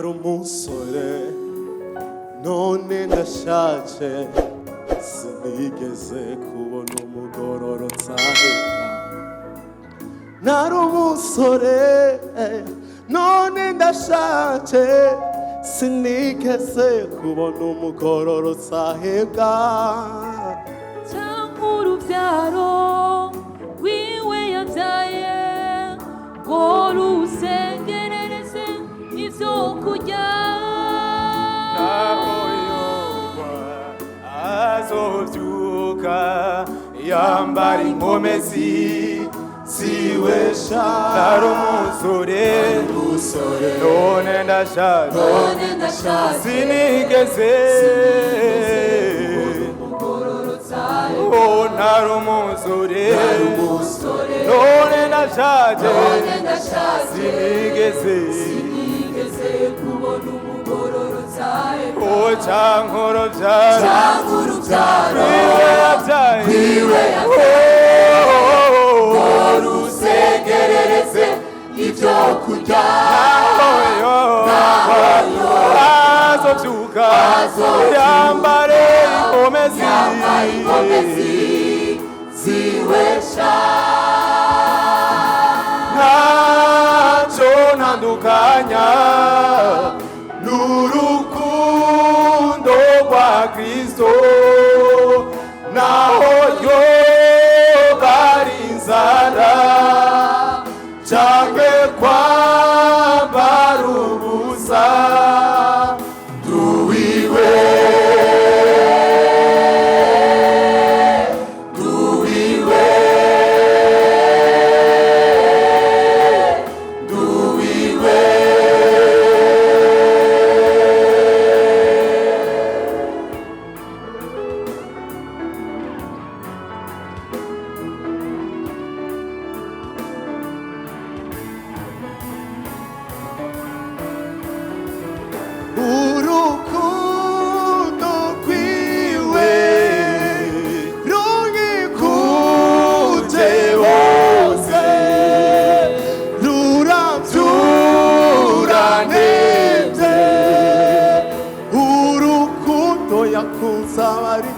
nari umusore none ndashaje sinigeze kubona umugororotsa nari umusore none ndashaje sinigeze kubona umugororotsa ahebwa cyangwa urubyaro wiwe yabyaye ngo rusengerereze ibyo kurya naho yoba azobyuka yambara inkomezi ziwesha nari umusore none ndashaje sinigeze oh nari umusore none ndashaje sinigeze kubona umugororotsa oh cyangwa urubyaro wiwe yabyaye rusegerereze ibyo kurya azobyuka yambare inkomezi ziwesha ntacyo ntandukanya n'urukundo rwa Kristo naho yoba ari inzara cyangwa kwambara ubusa duwiwe urukundo kwiwe runyikuje hose rurabyura nibye urukundo yakunze abari